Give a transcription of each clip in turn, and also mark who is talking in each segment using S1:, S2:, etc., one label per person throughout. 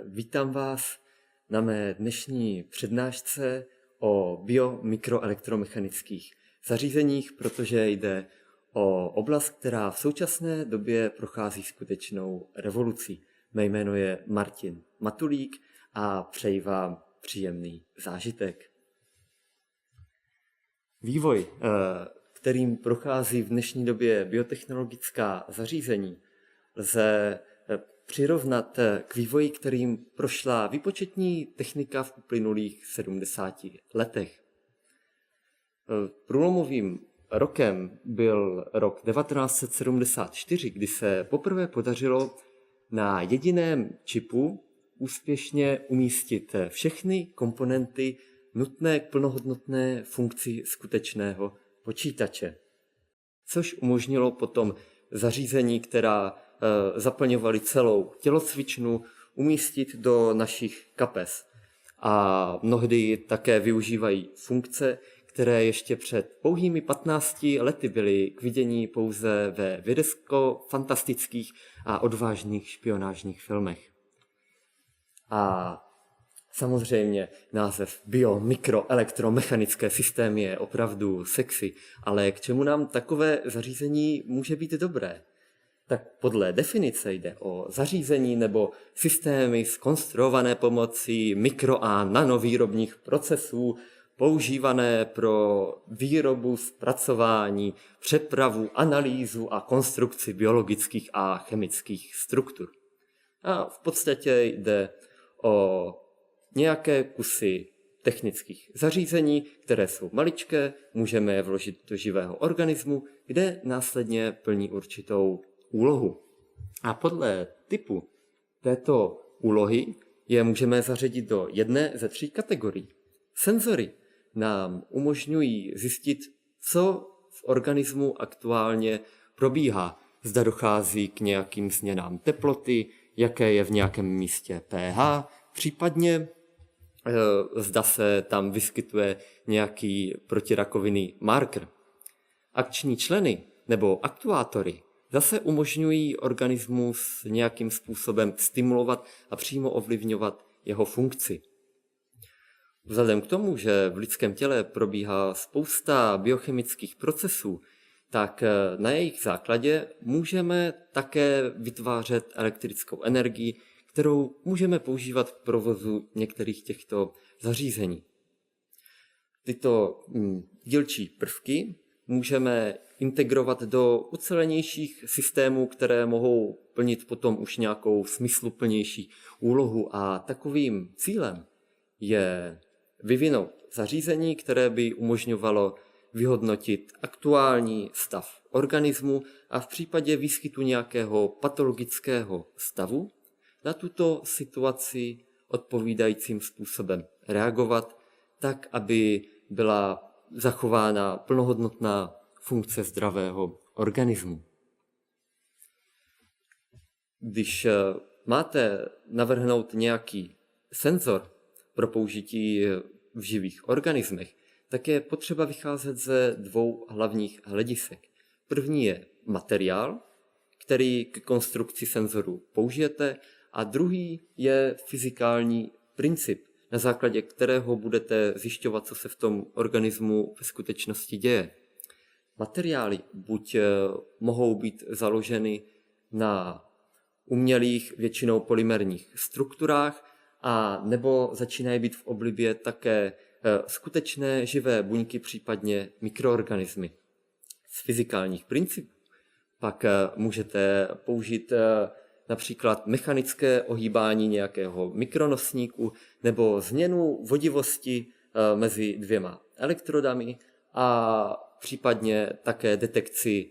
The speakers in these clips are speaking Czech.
S1: Vítám vás na mé dnešní přednášce o biomikroelektromechanických zařízeních, protože jde o oblast, která v současné době prochází skutečnou revolucí. Mé jméno je Martin Matulík a přeji vám příjemný zážitek. Vývoj, kterým prochází v dnešní době biotechnologická zařízení, lze přirovnat k vývoji, kterým prošla výpočetní technika v uplynulých 70 letech. Průlomovým rokem byl rok 1974, kdy se poprvé podařilo na jediném čipu úspěšně umístit všechny komponenty nutné k plnohodnotné funkci skutečného počítače, což umožnilo potom zařízení, která zaplňovaly celou tělocvičnu, umístit do našich kapes. A mnohdy také využívají funkce, které ještě před pouhými 15 lety byly k vidění pouze ve vědecko-fantastických a odvážných špionážních filmech. A samozřejmě název biomikroelektromechanické systémy je opravdu sexy, ale k čemu nám takové zařízení může být dobré? Tak podle definice jde o zařízení nebo systémy zkonstruované pomocí mikro- a nanovýrobních procesů, používané pro výrobu, zpracování, přepravu, analýzu a konstrukci biologických a chemických struktur. A v podstatě jde o nějaké kusy technických zařízení, které jsou maličké, můžeme je vložit do živého organismu, kde následně plní určitou úlohu. A podle typu této úlohy je můžeme zařadit do jedné ze 3 kategorií. Senzory nám umožňují zjistit, co v organismu aktuálně probíhá. Zda dochází k nějakým změnám teploty, jaké je v nějakém místě pH, případně zda se tam vyskytuje nějaký protirakovinný marker. Akční členy nebo aktuátory zase umožňují organismus nějakým způsobem stimulovat a přímo ovlivňovat jeho funkci. Vzhledem k tomu, že v lidském těle probíhá spousta biochemických procesů, tak na jejich základě můžeme také vytvářet elektrickou energii, kterou můžeme používat v provozu některých těchto zařízení. Tyto dílčí prvky můžeme integrovat do ucelenějších systémů, které mohou plnit potom už nějakou smysluplnější úlohu, a takovým cílem je vyvinout zařízení, které by umožňovalo vyhodnotit aktuální stav organismu a v případě výskytu nějakého patologického stavu na tuto situaci odpovídajícím způsobem reagovat, tak, aby byla zachována plnohodnotná funkce zdravého organismu. Když máte navrhnout nějaký senzor pro použití v živých organismech, tak je potřeba vycházet ze 2 hlavních hledisek. První je materiál, který k konstrukci senzoru použijete, a druhý je fyzikální princip, na základě kterého budete zjišťovat, co se v tom organismu ve skutečnosti děje. Materiály buď mohou být založeny na umělých, většinou polymerních strukturách, a nebo začínají být v oblibě také skutečné živé buňky, případně mikroorganismy. Z fyzikálních principů pak můžete použít například mechanické ohýbání nějakého mikronosníku nebo změnu vodivosti mezi 2 elektrodami a případně také detekci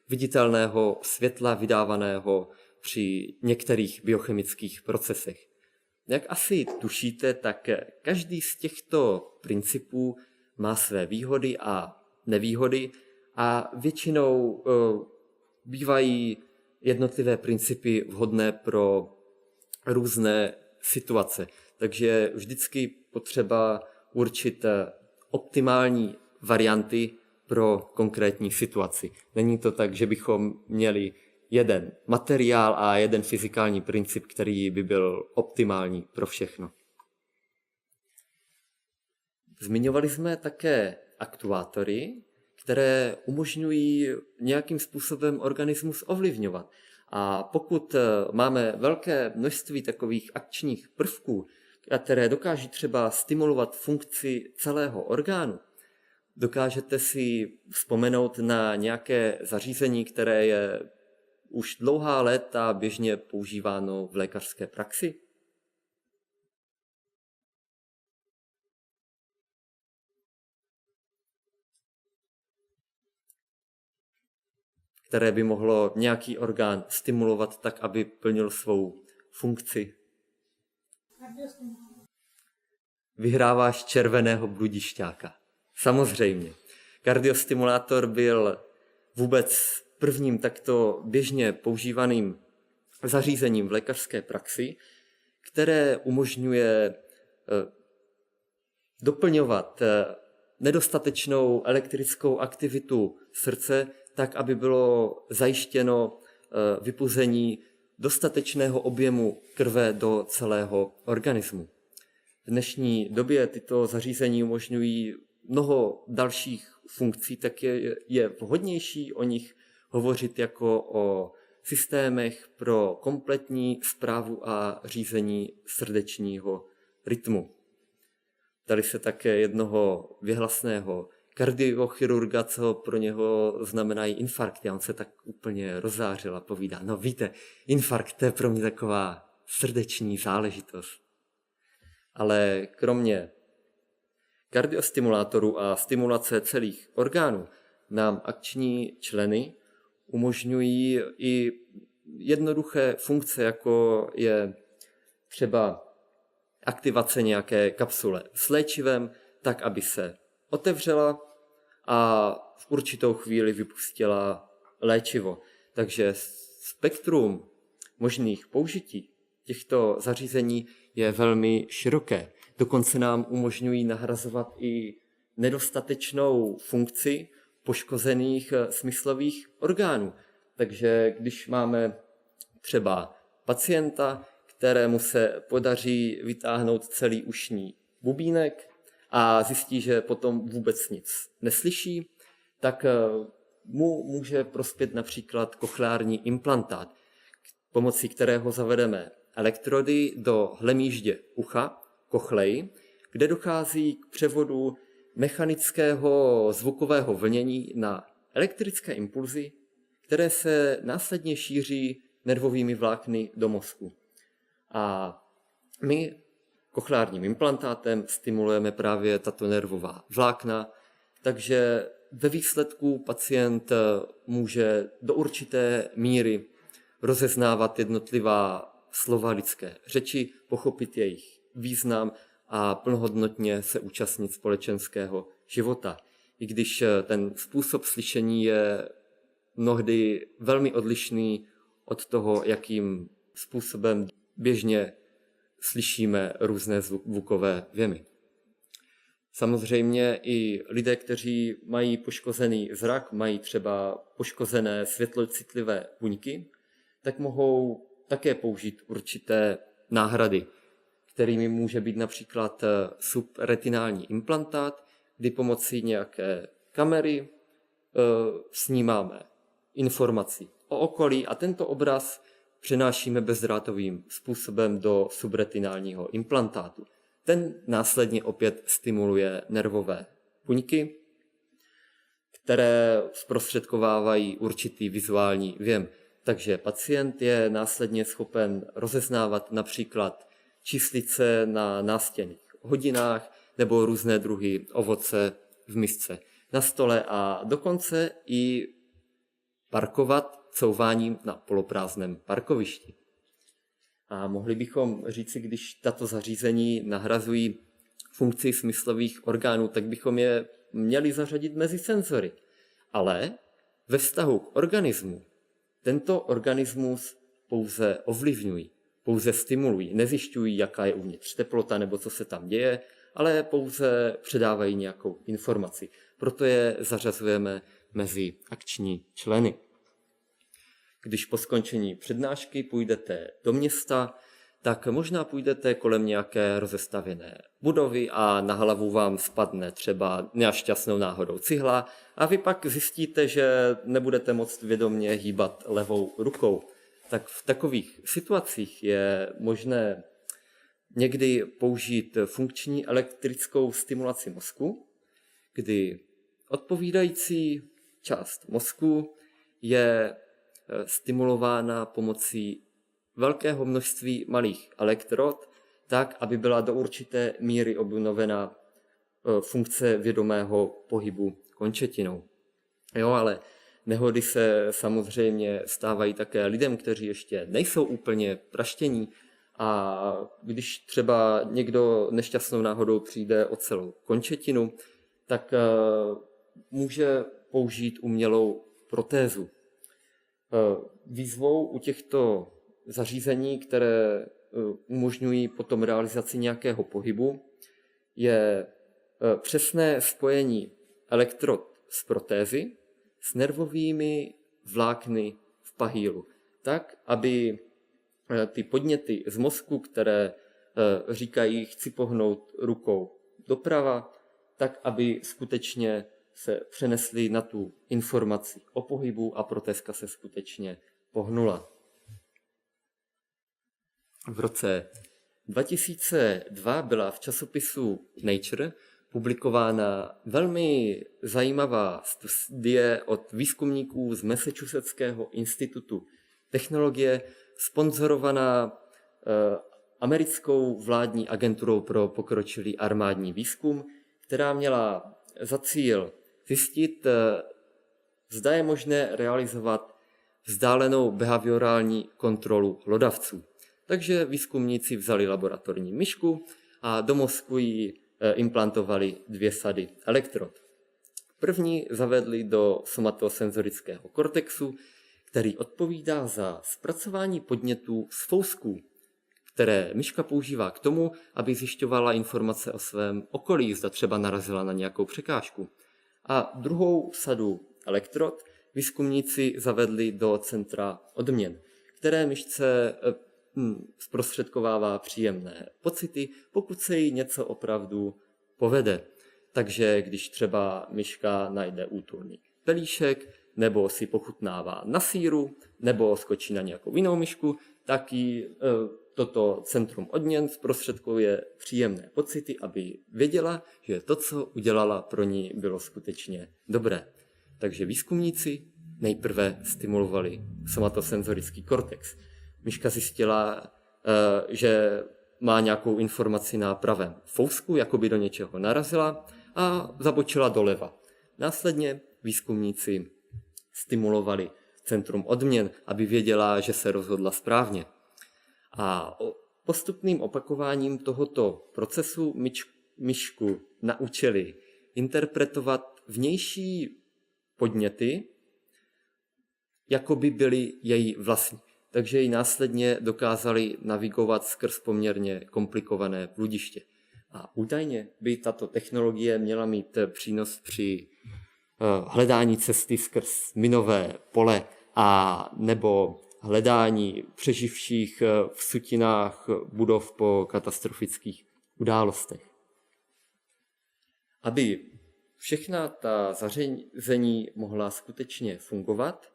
S1: viditelného světla vydávaného při některých biochemických procesech. Jak asi tušíte, tak každý z těchto principů má své výhody a nevýhody a většinou bývají jednotlivé principy vhodné pro různé situace. Takže je vždycky potřeba určit optimální varianty pro konkrétní situaci. Není to tak, že bychom měli jeden materiál a jeden fyzikální princip, který by byl optimální pro všechno. Zmiňovali jsme také aktuátory, které umožňují nějakým způsobem organismus ovlivňovat. A pokud máme velké množství takových akčních prvků, které dokáží třeba stimulovat funkci celého orgánu, dokážete si vzpomenout na nějaké zařízení, které je už dlouhá léta běžně používáno v lékařské praxi? Které by mohlo nějaký orgán stimulovat tak, aby plnil svou funkci. Vyhráváš červeného bludišťáka. Samozřejmě. Kardiostimulátor byl vůbec prvním takto běžně používaným zařízením v lékařské praxi, které umožňuje doplňovat nedostatečnou elektrickou aktivitu srdce tak, aby bylo zajištěno vypuzení dostatečného objemu krve do celého organismu. V dnešní době tyto zařízení umožňují mnoho dalších funkcí, tak je vhodnější o nich hovořit jako o systémech pro kompletní správu a řízení srdečního rytmu. Ptali se také jednoho věhlasného kardiochirurga, co pro něho znamenají infarkty. A on se tak úplně rozzářil a povídá, no víte, infarkt to je pro mě taková srdeční záležitost. Ale kromě kardiostimulátorů a stimulace celých orgánů nám akční členy umožňují i jednoduché funkce, jako je třeba aktivace nějaké kapsule s léčivem, tak, aby se otevřela a v určitou chvíli vypustila léčivo. Takže spektrum možných použití těchto zařízení je velmi široké. Dokonce nám umožňují nahrazovat i nedostatečnou funkci poškozených smyslových orgánů. Takže když máme třeba pacienta, kterému se podaří vytáhnout celý ušní bubínek a zjistí, že potom vůbec nic neslyší, tak mu může prospět například kochleární implantát, pomocí kterého zavedeme elektrody do hlemýždě ucha, kochleji, kde dochází k převodu mechanického zvukového vlnění na elektrické impulzy, které se následně šíří nervovými vlákny do mozku. A my kochleárním implantátem stimulujeme právě tato nervová vlákna, takže ve výsledku pacient může do určité míry rozeznávat jednotlivá slova lidské řeči, pochopit jejich význam a plnohodnotně se účastnit společenského života. I když ten způsob slyšení je mnohdy velmi odlišný od toho, jakým způsobem běžně slyšíme různé zvukové vjemy. Samozřejmě i lidé, kteří mají poškozený zrak, mají třeba poškozené světlocitlivé buňky, tak mohou také použít určité náhrady, kterými může být například subretinální implantát, kdy pomocí nějaké kamery snímáme informaci o okolí a tento obraz přenášíme bezdrátovým způsobem do subretinálního implantátu. Ten následně opět stimuluje nervové buňky, které zprostředkovávají určitý vizuální vjem. Takže pacient je následně schopen rozeznávat například číslice na nástěnných hodinách nebo různé druhy ovoce v misce na stole a dokonce i parkovat couváním na poloprázdném parkovišti. A mohli bychom říci, když tato zařízení nahrazují funkci smyslových orgánů, tak bychom je měli zařadit mezi senzory. Ale ve vztahu k organismu tento organismus pouze ovlivňují, pouze stimulují, nezjišťují, jaká je uvnitř teplota nebo co se tam děje, ale pouze předávají nějakou informaci. Proto je zařazujeme mezi akční členy. Když po skončení přednášky půjdete do města, tak možná půjdete kolem nějaké rozestavěné budovy a na hlavu vám spadne třeba nešťastnou náhodou cihla a vy pak zjistíte, že nebudete moct vědomě hýbat levou rukou. Tak v takových situacích je možné někdy použít funkční elektrickou stimulaci mozku, kdy odpovídající část mozku je stimulována pomocí velkého množství malých elektrod, tak, aby byla do určité míry obnovena funkce vědomého pohybu končetinou. Jo, ale nehody se samozřejmě stávají také lidem, kteří ještě nejsou úplně praštění, a když třeba někdo nešťastnou náhodou přijde o celou končetinu, tak může použít umělou protézu. Výzvou u těchto zařízení, které umožňují potom realizaci nějakého pohybu, je přesné spojení elektrod z protézy s nervovými vlákny v pahýlu, tak, aby ty podněty z mozku, které říkají, chci pohnout rukou doprava, tak, aby skutečně se přenesly na tu informaci o pohybu a protézka se skutečně pohnula. V roce 2002 byla v časopisu Nature publikována velmi zajímavá studie od výzkumníků z Massachusettského institutu technologie, sponzorovaná americkou vládní agenturou pro pokročilý armádní výzkum, která měla za cíl zjistit, zda je možné realizovat vzdálenou behaviorální kontrolu hlodavců. Takže výzkumníci vzali laboratorní myšku a do mozku jí implantovali 2 sady elektrod. První zavedli do somatosenzorického kortexu, který odpovídá za zpracování podnětů z fousků, které myška používá k tomu, aby zjišťovala informace o svém okolí, zda třeba narazila na nějakou překážku. A druhou sadu elektrod výzkumníci zavedli do centra odměn, které myšce zprostředkovává příjemné pocity, pokud se jí něco opravdu povede. Takže když třeba myška najde útulný pelíšek, nebo si pochutnává na sýru, nebo skočí na nějakou jinou myšku, tak jí toto centrum odměn zprostředkuje příjemné pocity, aby věděla, že to, co udělala pro ní, bylo skutečně dobré. Takže výzkumníci nejprve stimulovali somatosenzorický kortex. Myška zjistila, že má nějakou informaci na pravém fousku, jako by do něčeho narazila, a zabočila doleva. Následně výzkumníci stimulovali centrum odměn, aby věděla, že se rozhodla správně. A postupným opakováním tohoto procesu myšku naučili interpretovat vnější podněty, jako by byly její vlastní. Takže ji následně dokázali navigovat skrz poměrně komplikované bludiště. A údajně by tato technologie měla mít přínos při hledání cesty skrz minové pole a nebo hledání přeživších v sutinách budov po katastrofických událostech. Aby všechna ta zařízení mohla skutečně fungovat,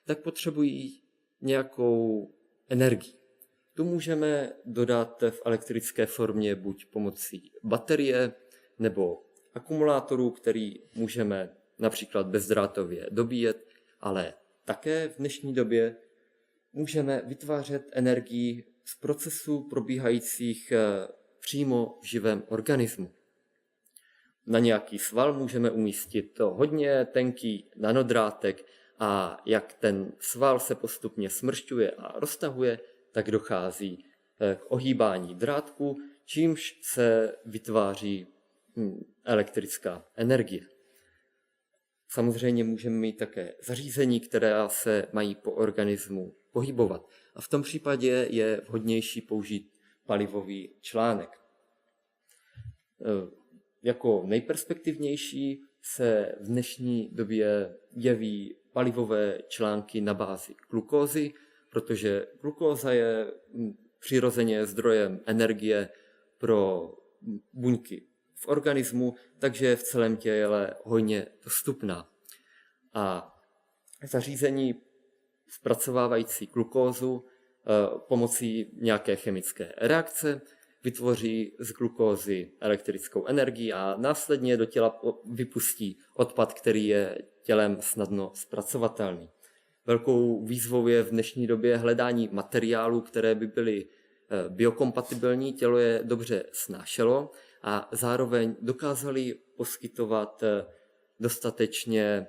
S1: tak potřebují nějakou energii. Tu můžeme dodat v elektrické formě buď pomocí baterie nebo akumulátoru, který můžeme například bezdrátově dobíjet, ale také v dnešní době můžeme vytvářet energii z procesů probíhajících přímo v živém organismu. Na nějaký sval můžeme umístit hodně tenký nanodrátek a jak ten sval se postupně smršťuje a roztahuje, tak dochází k ohýbání drátku, čímž se vytváří elektrická energie. Samozřejmě můžeme mít také zařízení, která se mají po organismu pohybovat. A v tom případě je vhodnější použít palivový článek. Jako nejperspektivnější se v dnešní době jeví palivové články na bázi glukózy, protože glukóza je přirozeně zdrojem energie pro buňky v organismu, takže je v celém těle hojně dostupná. A zařízení zpracovávající glukózu pomocí nějaké chemické reakce vytvoří z glukózy elektrickou energii a následně do těla vypustí odpad, který je tělem snadno zpracovatelný. Velkou výzvou je v dnešní době hledání materiálů, které by byly biokompatibilní, tělo je dobře snášelo a zároveň dokázali poskytovat dostatečně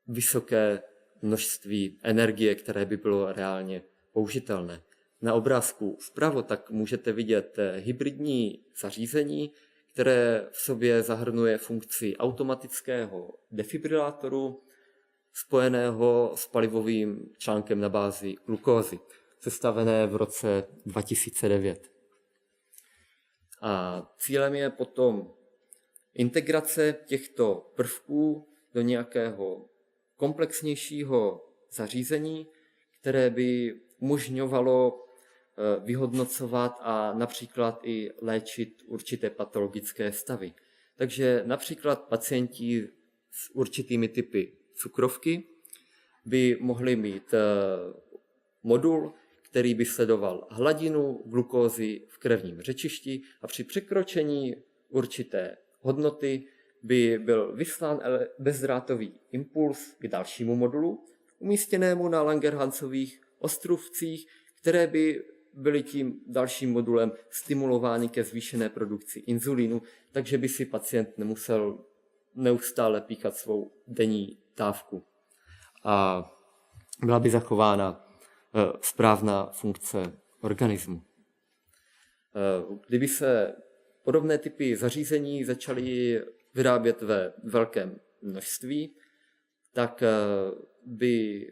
S1: vysoké množství energie, které by bylo reálně použitelné. Na obrázku vpravo tak můžete vidět hybridní zařízení, které v sobě zahrnuje funkci automatického defibrilátoru spojeného s palivovým článkem na bázi glukózy, sestavené v roce 2009. A cílem je potom integrace těchto prvků do nějakého komplexnějšího zařízení, které by umožňovalo vyhodnocovat a například i léčit určité patologické stavy. Takže například pacienti s určitými typy cukrovky by mohli mít modul, který by sledoval hladinu glukózy v krevním řečišti a při překročení určité hodnoty by byl vyslán bezdrátový impuls k dalšímu modulu, umístěnému na Langerhansových ostrůvcích, které by byly tím dalším modulem stimulovány ke zvýšené produkci inzulínu, takže by si pacient nemusel neustále píchat svou denní dávku. A byla by zachována správná funkce organismu. Kdyby se podobné typy zařízení začaly vyrábět ve velkém množství, tak by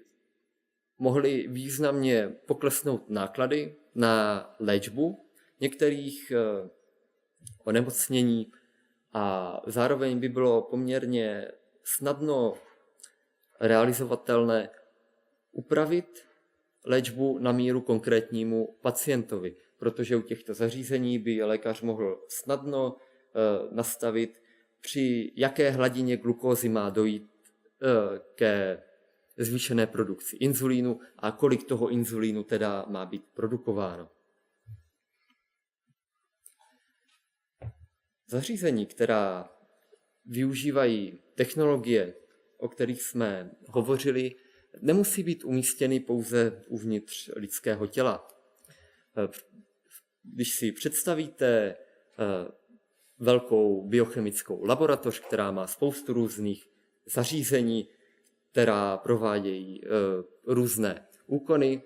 S1: mohly významně poklesnout náklady na léčbu některých onemocnění a zároveň by bylo poměrně snadno realizovatelné upravit léčbu na míru konkrétnímu pacientovi, protože u těchto zařízení by lékař mohl snadno nastavit, při jaké hladině glukózy má dojít ke zvýšené produkci inzulínu a kolik toho inzulínu teda má být produkováno. Zařízení, která využívají technologie, o kterých jsme hovořili, nemusí být umístěny pouze uvnitř lidského těla. Když si představíte velkou biochemickou laboratoř, která má spoustu různých zařízení, která provádějí různé úkony,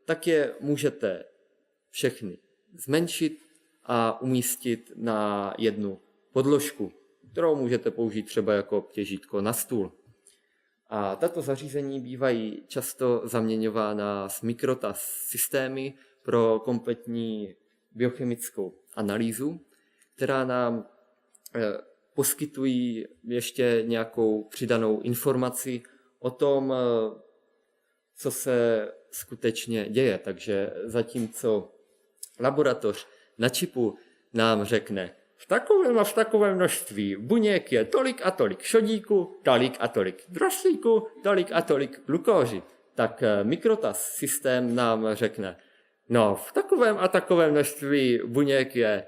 S1: tak je můžete všechny zmenšit a umístit na jednu podložku, kterou můžete použít třeba jako těžítko na stůl. A tato zařízení bývají často zaměňována s mikrotas systémy pro kompletní biochemickou analýzu, která nám poskytují ještě nějakou přidanou informaci o tom, co se skutečně děje. Takže zatímco laboratoř na čipu nám řekne, v takovém a v takovém množství buněk je tolik a tolik šodíku, tolik a tolik droslíku, tolik a tolik glukózy, tak mikrotas systém nám řekne, no v takovém a takovém množství buněk je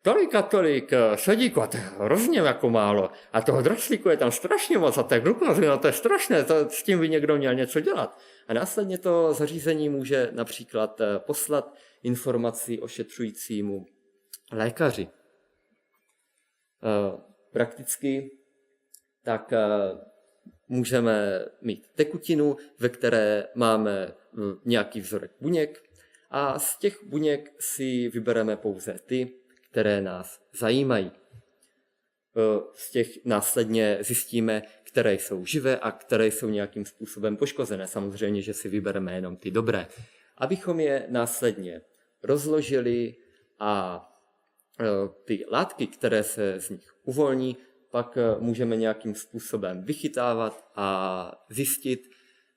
S1: tolik a tolik šodíku, a to je hrozně jako málo, a toho droslíku je tam strašně moc, a té glukózy, no to je strašné, s tím by někdo měl něco dělat. A následně to zařízení může například poslat informaci ošetřujícímu lékaři. Prakticky tak můžeme mít tekutinu, ve které máme nějaký vzorek buněk a z těch buněk si vybereme pouze ty, které nás zajímají. Z těch následně zjistíme, které jsou živé a které jsou nějakým způsobem poškozené. Samozřejmě, že si vybereme jenom ty dobré. Abychom je následně rozložili a ty látky, které se z nich uvolní, pak můžeme nějakým způsobem vychytávat a zjistit,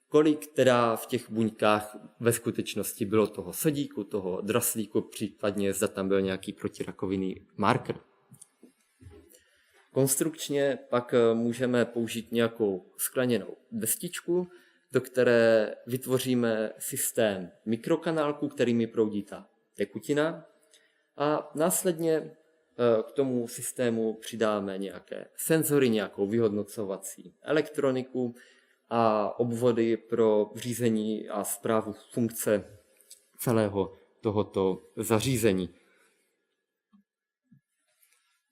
S1: kolik teda v těch buňkách ve skutečnosti bylo toho sodíku, toho draslíku, případně zda tam byl nějaký protirakovinný marker. Konstrukčně pak můžeme použít nějakou skleněnou destičku, do které vytvoříme systém mikrokanálku, kterými proudí ta tekutina, a následně k tomu systému přidáme nějaké senzory, nějakou vyhodnocovací elektroniku a obvody pro řízení a správu funkce celého tohoto zařízení.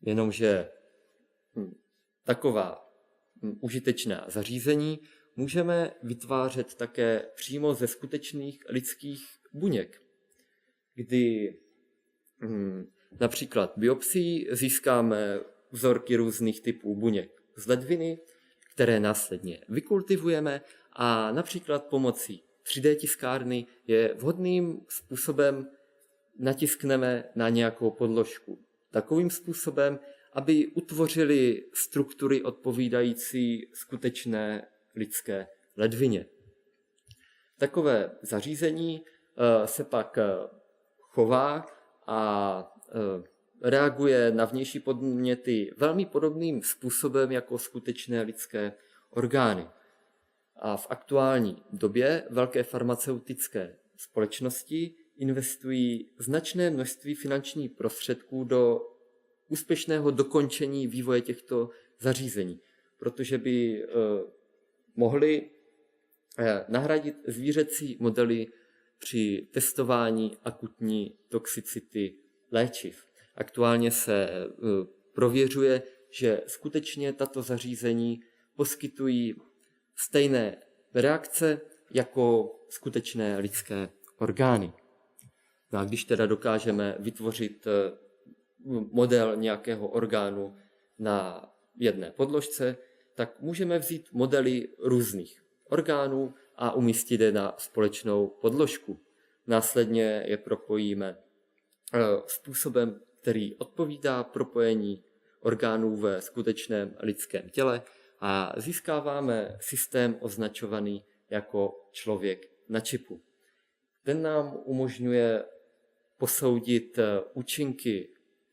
S1: Jenomže taková užitečná zařízení můžeme vytvářet také přímo ze skutečných lidských buněk, kdy například biopsií získáme vzorky různých typů buněk z ledviny, které následně vykultivujeme a například pomocí 3D tiskárny je vhodným způsobem natiskneme na nějakou podložku. Takovým způsobem, aby utvořili struktury odpovídající skutečné lidské ledvině. Takové zařízení se pak chová a reaguje na vnější podněty velmi podobným způsobem jako skutečné lidské orgány. A v aktuální době velké farmaceutické společnosti investují značné množství finančních prostředků do úspěšného dokončení vývoje těchto zařízení, protože by mohli nahradit zvířecí modely při testování akutní toxicity léčiv. Aktuálně se prověřuje, že skutečně tato zařízení poskytují stejné reakce jako skutečné lidské orgány. No a když teda dokážeme vytvořit model nějakého orgánu na jedné podložce, tak můžeme vzít modely různých orgánů a umístit je na společnou podložku. Následně je propojíme způsobem, který odpovídá propojení orgánů ve skutečném lidském těle a získáváme systém označovaný jako člověk na čipu. Ten nám umožňuje posoudit účinky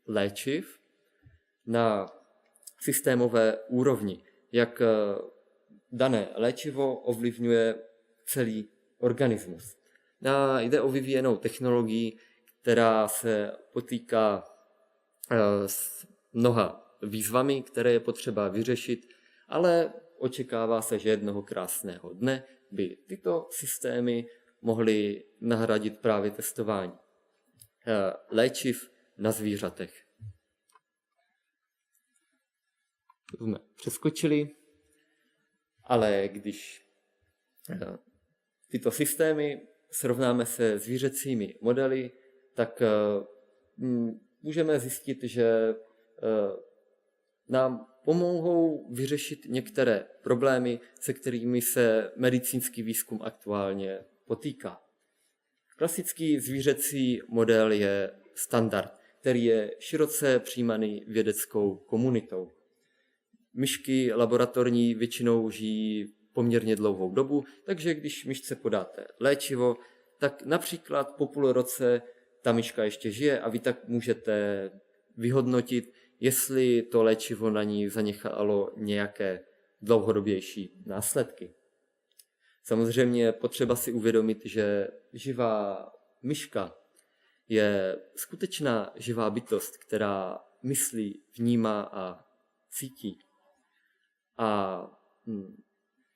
S1: léčiv na systémové úrovni, jak dané léčivo ovlivňuje celý organismus. Jde o vyvíjenou technologii, která se potýká s mnoha výzvami, které je potřeba vyřešit, ale očekává se, že jednoho krásného dne by tyto systémy mohly nahradit právě testování léčiv na zvířatech. To jsme přeskočili, ale když tyto systémy srovnáme se zvířecími modely, tak můžeme zjistit, že nám pomohou vyřešit některé problémy, se kterými se medicínský výzkum aktuálně potýká. Klasický zvířecí model je standard, který je široce přijímaný vědeckou komunitou. Myšky laboratorní většinou žijí poměrně dlouhou dobu, takže když myšce podáte léčivo, tak například po půl roce ta myška ještě žije a vy tak můžete vyhodnotit, jestli to léčivo na ní zanechalo nějaké dlouhodobější následky. Samozřejmě je potřeba si uvědomit, že živá myška je skutečná živá bytost, která myslí, vnímá a cítí. A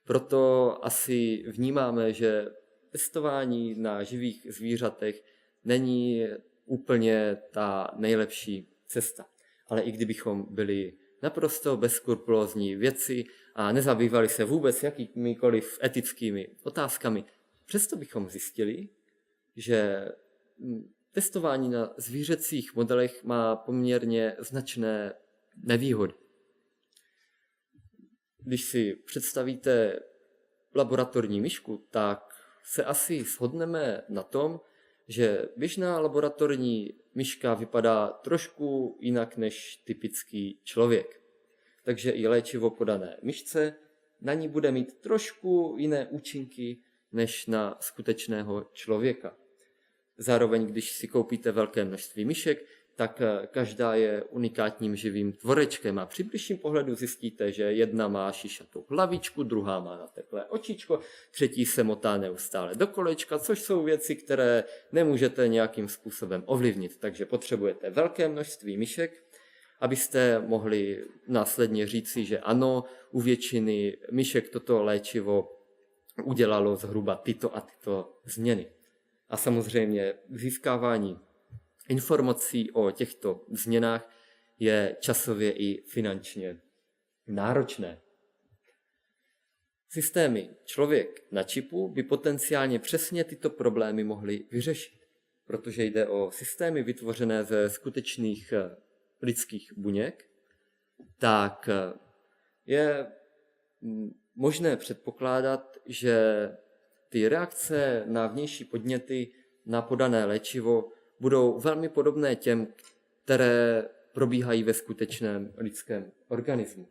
S1: proto asi vnímáme, že testování na živých zvířatech není úplně ta nejlepší cesta. Ale i kdybychom byli naprosto bezskrupulózní vědci a nezabývali se vůbec jakýmikoliv etickými otázkami, přesto bychom zjistili, že testování na zvířecích modelech má poměrně značné nevýhody. Když si představíte laboratorní myšku, tak se asi shodneme na tom, že běžná laboratorní myška vypadá trošku jinak než typický člověk. takže i léčivo podané myšce na ní bude mít trošku jiné účinky než na skutečného člověka. Zároveň, když si koupíte velké množství myšek, tak každá je unikátním živým tvorečkem a při bližším pohledu zjistíte, že jedna má šišatou hlavičku, druhá má nateklé očičko, třetí se motá neustále do kolečka, což jsou věci, které nemůžete nějakým způsobem ovlivnit. Takže potřebujete velké množství myšek, abyste mohli následně říci, že ano, u většiny myšek toto léčivo udělalo zhruba tyto a tyto změny. A samozřejmě získávání informací o těchto změnách je časově i finančně náročné. Systémy člověk na čipu by potenciálně přesně tyto problémy mohly vyřešit, protože jde o systémy vytvořené ze skutečných lidských buněk, tak je možné předpokládat, že ty reakce na vnější podněty na podané léčivo budou velmi podobné těm, které probíhají ve skutečném lidském organismu.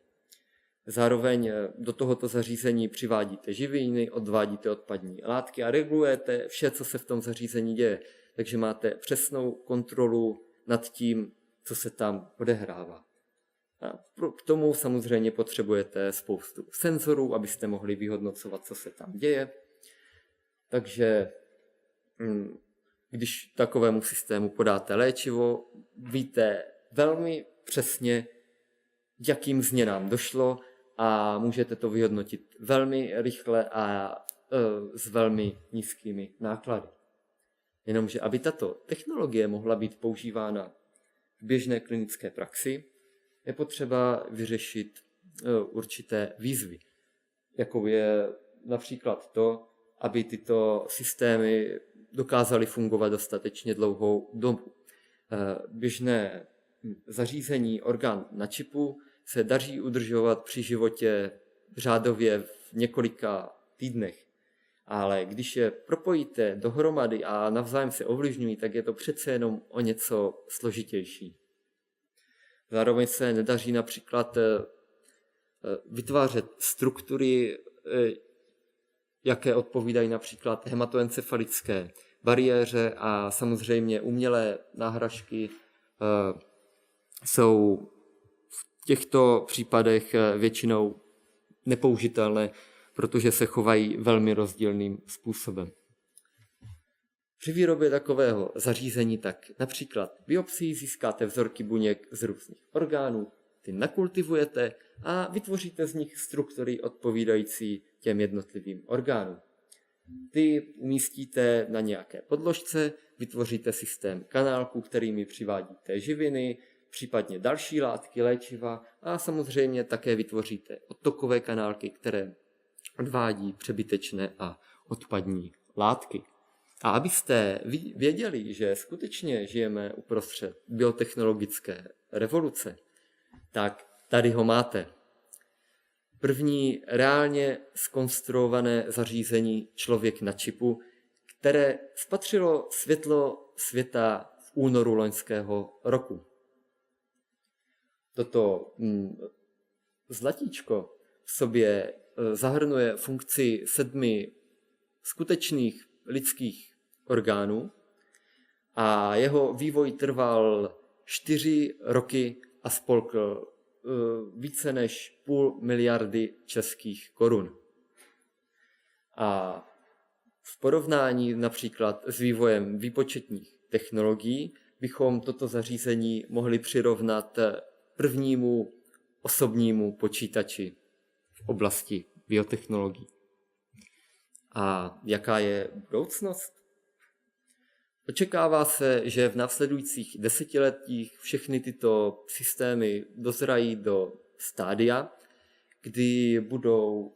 S1: Zároveň do tohoto zařízení přivádíte živiny, odvádíte odpadní látky a regulujete vše, co se v tom zařízení děje. Takže máte přesnou kontrolu nad tím, co se tam odehrává. A k tomu samozřejmě potřebujete spoustu senzorů, abyste mohli vyhodnocovat, co se tam děje. Takže když takovému systému podáte léčivo, víte velmi přesně, jakým změnám došlo a můžete to vyhodnotit velmi rychle a s velmi nízkými náklady. Jenomže aby tato technologie mohla být používána v běžné klinické praxi, je potřeba vyřešit určité výzvy, jako je například to, aby tyto systémy dokázaly fungovat dostatečně dlouhou dobu. Běžné zařízení, orgán na čipu se daří udržovat při životě řádově v několika týdnech. Ale když je propojíte dohromady a navzájem se ovlivňují, tak je to přece jenom o něco složitější. Zároveň se nedaří například vytvářet struktury, jaké odpovídají například hematoencefalické bariéře a samozřejmě umělé náhražky jsou v těchto případech většinou nepoužitelné, protože se chovají velmi rozdílným způsobem. Při výrobě takového zařízení tak například biopsii získáte vzorky buněk z různých orgánů, ty nakultivujete a vytvoříte z nich struktury odpovídající těm jednotlivým orgánům. Ty umístíte na nějaké podložce, vytvoříte systém kanálků, kterými přivádíte živiny, případně další látky, léčiva a samozřejmě také vytvoříte odtokové kanálky, které odvádí přebytečné a odpadní látky. A abyste věděli, že skutečně žijeme uprostřed biotechnologické revoluce, tak tady ho máte. První reálně zkonstruované zařízení člověk na čipu, které spatřilo světlo světa v únoru loňského roku. Toto zlatíčko v sobě zahrnuje funkci 7 skutečných lidských orgánů a jeho vývoj trval 4 roky a spolkl více než 0,5 miliardy českých korun. A v porovnání například s vývojem výpočetních technologií bychom toto zařízení mohli přirovnat prvnímu osobnímu počítači v oblasti biotechnologií. A jaká je budoucnost? Očekává se, že v následujících desetiletích všechny tyto systémy dozrají do stádia, kdy budou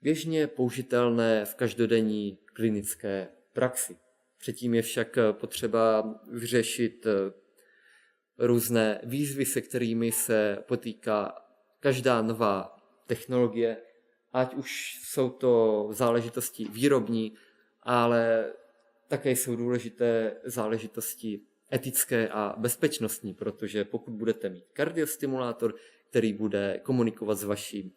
S1: běžně použitelné v každodenní klinické praxi. Předtím je však potřeba vyřešit různé výzvy, se kterými se potýká každá nová technologie, ať už jsou to záležitosti výrobní, ale také jsou důležité záležitosti etické a bezpečnostní, protože pokud budete mít kardiostimulátor, který bude komunikovat s vaším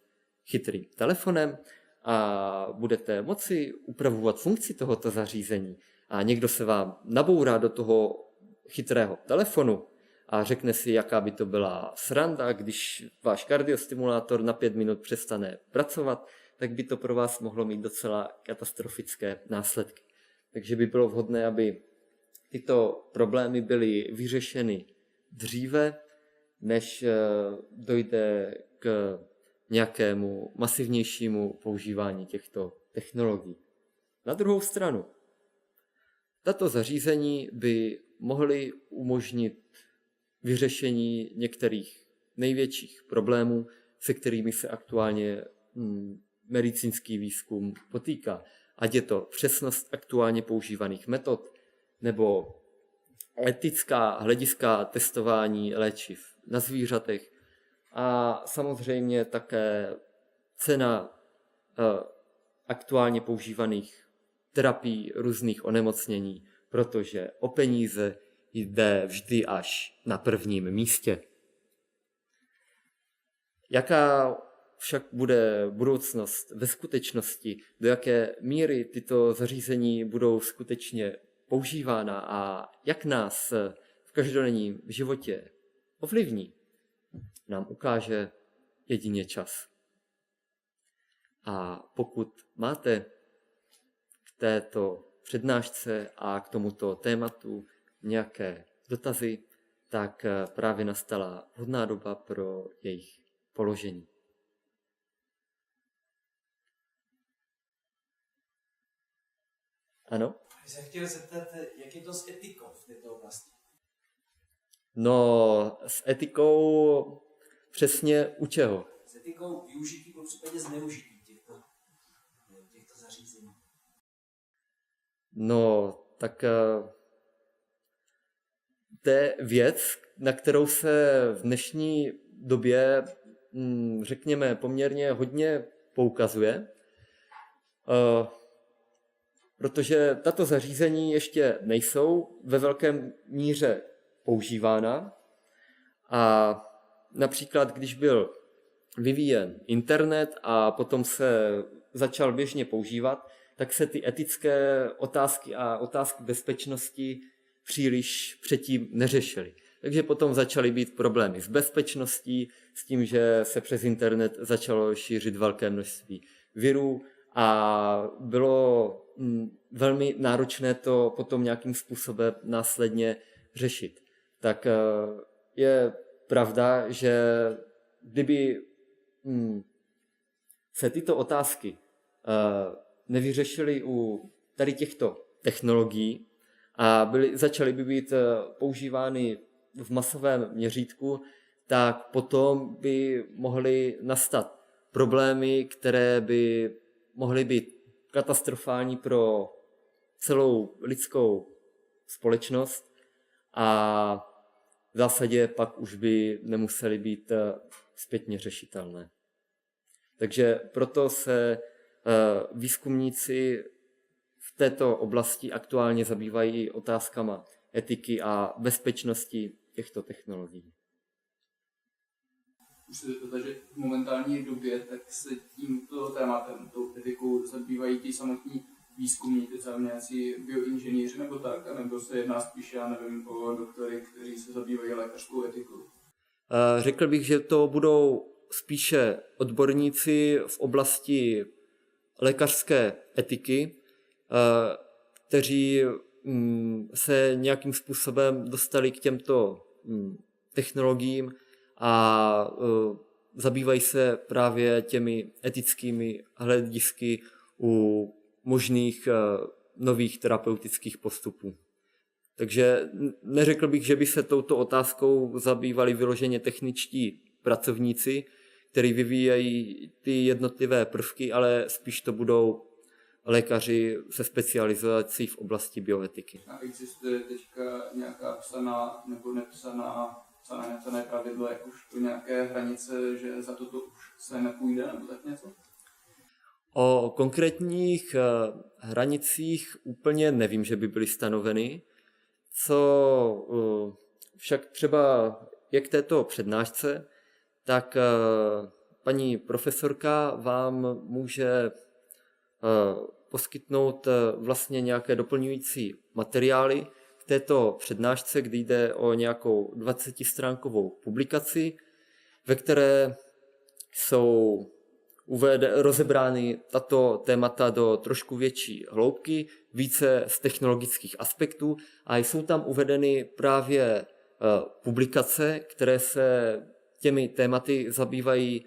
S1: chytrým telefonem a budete moci upravovat funkci tohoto zařízení. A někdo se vám nabourá do toho chytrého telefonu a řekne si, jaká by to byla sranda, když váš kardiostimulátor na 5 minut přestane pracovat, tak by to pro vás mohlo mít docela katastrofické následky. Takže by bylo vhodné, aby tyto problémy byly vyřešeny dříve, než dojde k nějakému masivnějšímu používání těchto technologií. Na druhou stranu, tato zařízení by mohly umožnit vyřešení některých největších problémů, se kterými se aktuálně medicínský výzkum potýká. Ať je to přesnost aktuálně používaných metod, nebo etická hlediska testování léčiv na zvířatech a samozřejmě také cena aktuálně používaných terapií různých onemocnění, protože o peníze jde vždy až na prvním místě. Jaká však bude budoucnost ve skutečnosti, do jaké míry tyto zařízení budou skutečně používána a jak nás v každodenním životě ovlivní, nám ukáže jedině čas. A pokud máte k této přednášce a k tomuto tématu nějaké dotazy, tak právě nastala vhodná doba pro jejich položení. Ano?
S2: Já jsem chtěl zeptat, jak je to s etikou v této oblasti?
S1: No, s etikou přesně u čeho?
S2: S etikou využití, po případě zneužití těchto zařízení.
S1: No, tak to je věc, na kterou se v dnešní době, řekněme, poměrně hodně poukazuje, protože tato zařízení ještě nejsou ve velké míře používána a například, když byl vyvíjen internet a potom se začal běžně používat, tak se ty etické otázky a otázky bezpečnosti příliš předtím neřešily. Takže potom začaly být problémy s bezpečností, s tím, že se přes internet začalo šířit velké množství virů a bylo velmi náročné to potom nějakým způsobem následně řešit. Tak je pravda, že kdyby se tyto otázky nevyřešily u tady těchto technologií a začaly by být používány v masovém měřítku, tak potom by mohly nastat problémy, které by mohly být katastrofální pro celou lidskou společnost a v zásadě pak už by nemusely být zpětně řešitelné. Takže proto se výzkumníci v této oblasti aktuálně zabývají otázkama etiky a bezpečnosti těchto technologií.
S3: Takže v momentální době tak se tímto tématem, tou etikou, zabývají ti samotní výzkumníci, třeba nějací bioinženýři nebo tak, nebo se jedná spíš, já nevím, o doktory, kteří se zabývají lékařskou etikou?
S1: Řekl bych, že to budou spíše odborníci v oblasti lékařské etiky, kteří se nějakým způsobem dostali k těmto technologiím a zabývají se právě těmi etickými hledisky u možných nových terapeutických postupů. Takže neřekl bych, že by se touto otázkou zabývali vyloženě techničtí pracovníci, kteří vyvíjejí ty jednotlivé prvky, ale spíš to budou lékaři se specializací v oblasti bioetiky.
S3: A existuje teďka nějaká psaná nebo nepsané pravidlo, jak už to nějaké hranice, že za toto už se nepůjde, nebo tak něco?
S1: O konkrétních hranicích úplně nevím, že by byly stanoveny. Co však třeba je k této přednášce, tak paní profesorka vám může poskytnout vlastně nějaké doplňující materiály v této přednášce, kdy jde o nějakou 20stránkovou publikaci, ve které jsou rozebrány tato témata do trošku větší hloubky, více z technologických aspektů a jsou tam uvedeny právě publikace, které se těmi tématy zabývají,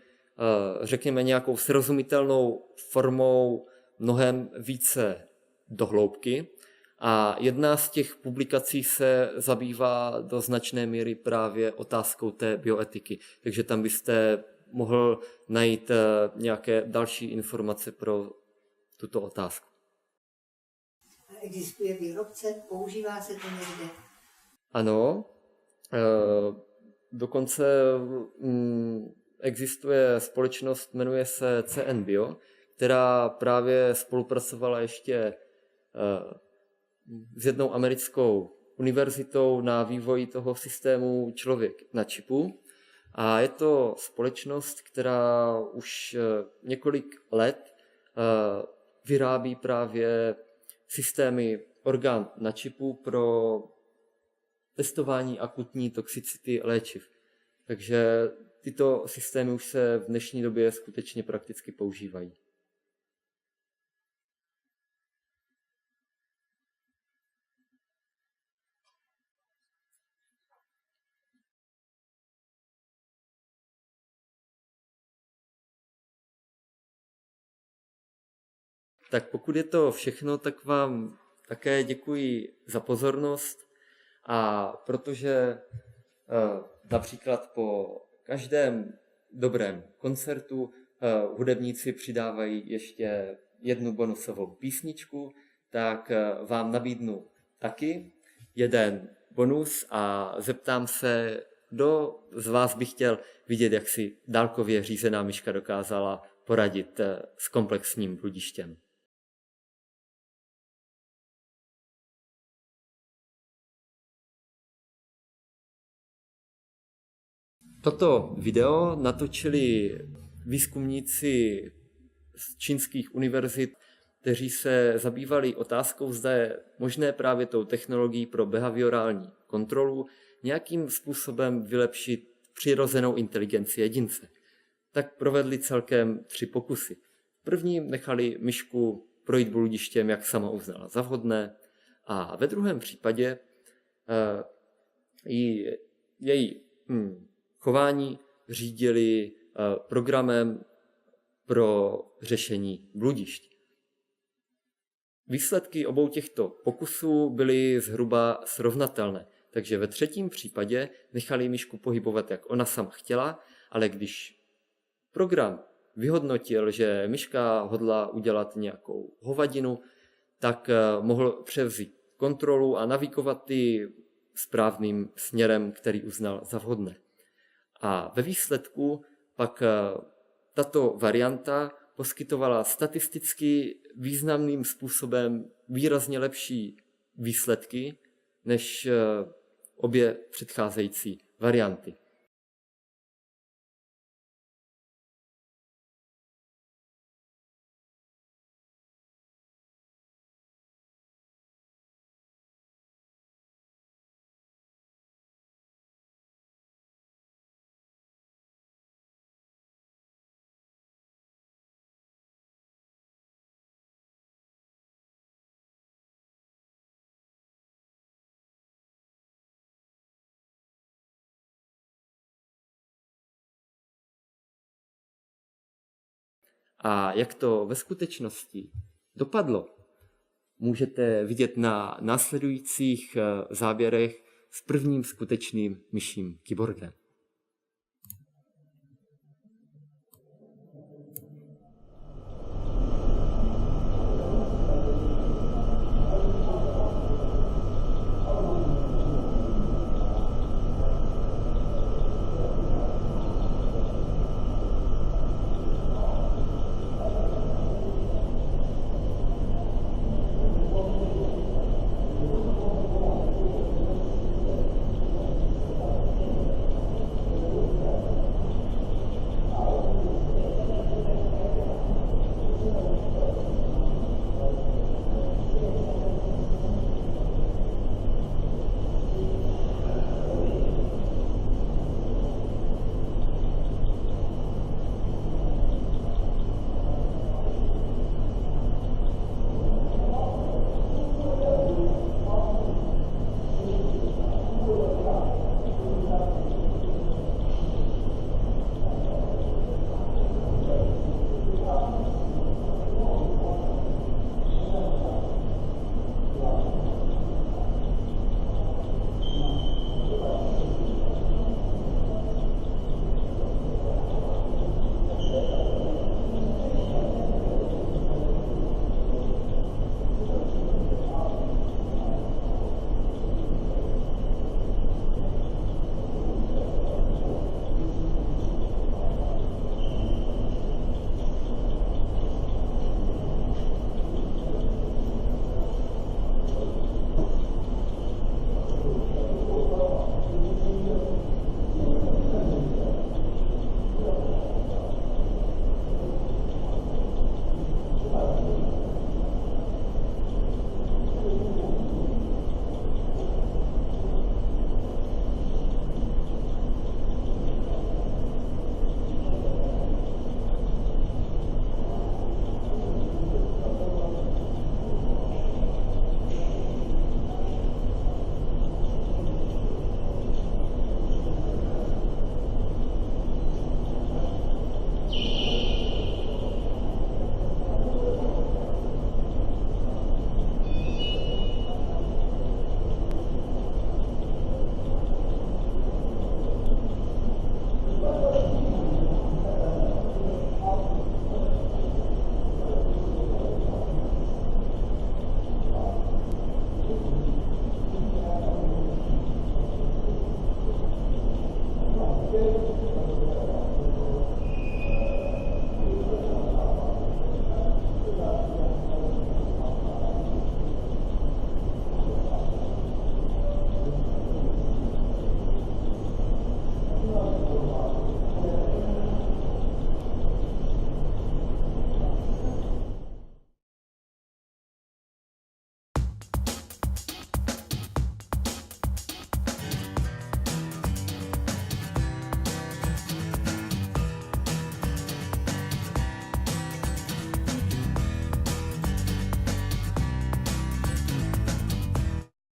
S1: řekněme, nějakou srozumitelnou formou mnohem více do hloubky. A jedna z těch publikací se zabývá do značné míry právě otázkou té bioetiky. Takže tam byste mohl najít nějaké další informace pro tuto otázku.
S4: Existuje výrobce? Používá se to někde?
S1: Ano, dokonce existuje společnost, jmenuje se CN Bio, která právě spolupracovala ještě s jednou americkou univerzitou na vývoji toho systému člověk na čipu. A je to společnost, která už několik let vyrábí právě systémy orgán na čipu pro testování akutní toxicity léčiv. Takže tyto systémy už se v dnešní době skutečně prakticky používají. Tak pokud je to všechno, tak vám také děkuji za pozornost a protože například po každém dobrém koncertu hudebníci přidávají ještě jednu bonusovou písničku, tak vám nabídnu taky jeden bonus a zeptám se, kdo z vás by chtěl vidět, jak si dálkově řízená myška dokázala poradit s komplexním bludištěm. Toto video natočili výzkumníci z čínských univerzit, kteří se zabývali otázkou, zda je možné právě tou technologií pro behaviorální kontrolu nějakým způsobem vylepšit přirozenou inteligenci jedince. Tak provedli celkem 3 pokusy. V prvním nechali myšku projít bludištěm, jak sama uznala za vhodné, a ve druhém případě její chování řídili programem pro řešení bludišť. Výsledky obou těchto pokusů byly zhruba srovnatelné, takže ve třetím případě nechali myšku pohybovat, jak ona sama chtěla, ale když program vyhodnotil, že myška hodlá udělat nějakou hovadinu, tak mohl převzít kontrolu a navigovat ji správným směrem, který uznal za vhodné. A ve výsledku pak tato varianta poskytovala statisticky významným způsobem výrazně lepší výsledky než obě předcházející varianty. A jak to ve skutečnosti dopadlo, můžete vidět na následujících záběrech s prvním skutečným myším kyborgem.